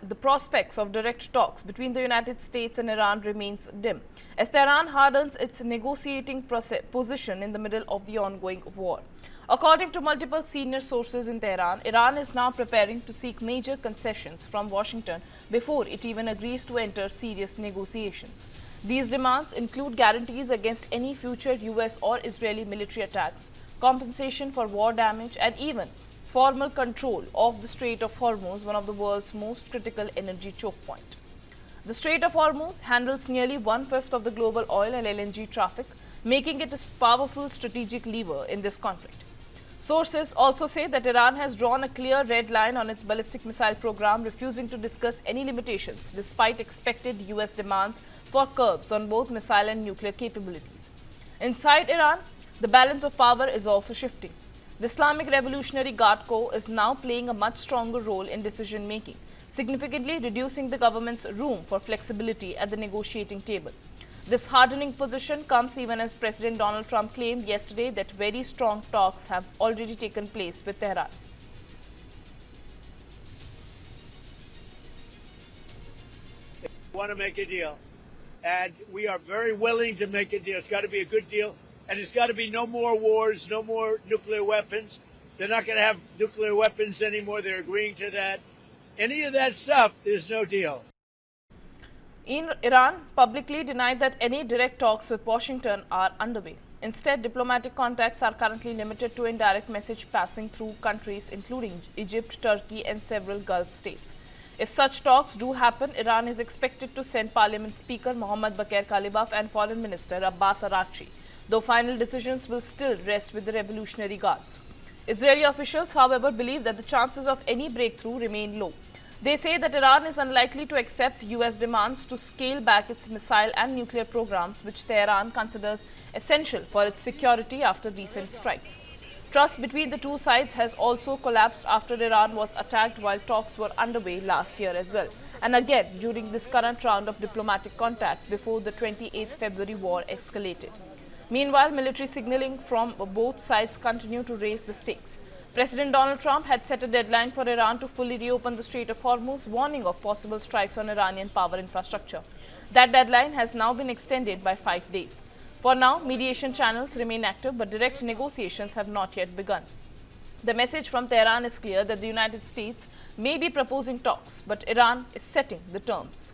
the prospects of direct talks between the United States and Iran remains dim, as Tehran hardens its negotiating position in the middle of the ongoing war. According to multiple senior sources in Tehran, Iran is now preparing to seek major concessions from Washington before it even agrees to enter serious negotiations. These demands include guarantees against any future US or Israeli military attacks, compensation for war damage, and even formal control of the Strait of Hormuz, one of the world's most critical energy choke points. The Strait of Hormuz handles nearly one-fifth of the global oil and LNG traffic, making it a powerful strategic lever in this conflict. Sources also say that Iran has drawn a clear red line on its ballistic missile program, refusing to discuss any limitations despite expected US demands for curbs on both missile and nuclear capabilities. Inside Iran, the balance of power is also shifting. The Islamic Revolutionary Guard Corps is now playing a much stronger role in decision-making, significantly reducing the government's room for flexibility at the negotiating table. This hardening position comes even as President Donald Trump claimed yesterday that very strong talks have already taken place with Tehran. We want to make a deal, and we are very willing to make a deal. It's got to be a good deal, and it's got to be no more wars, no more nuclear weapons. They're not going to have nuclear weapons anymore. They're agreeing to that. Any of that stuff is no deal. Iran publicly denied that any direct talks with Washington are underway. Instead, diplomatic contacts are currently limited to indirect message passing through countries including Egypt, Turkey, and several Gulf states. If such talks do happen, Iran is expected to send Parliament Speaker Mohammad Bagher Ghalibaf and Foreign Minister Abbas Araghchi, though final decisions will still rest with the Revolutionary Guards. Israeli officials, however, believe that the chances of any breakthrough remain low. They say that Iran is unlikely to accept US demands to scale back its missile and nuclear programs, which Tehran considers essential for its security after recent strikes. Trust between the two sides has also collapsed after Iran was attacked while talks were underway last year as well, and again during this current round of diplomatic contacts before the 28th February war escalated. Meanwhile, military signaling from both sides continue to raise the stakes. President Donald Trump had set a deadline for Iran to fully reopen the Strait of Hormuz, warning of possible strikes on Iranian power infrastructure. That deadline has now been extended by 5 days. For now, mediation channels remain active, but direct negotiations have not yet begun. The message from Tehran is clear that the United States may be proposing talks, but Iran is setting the terms.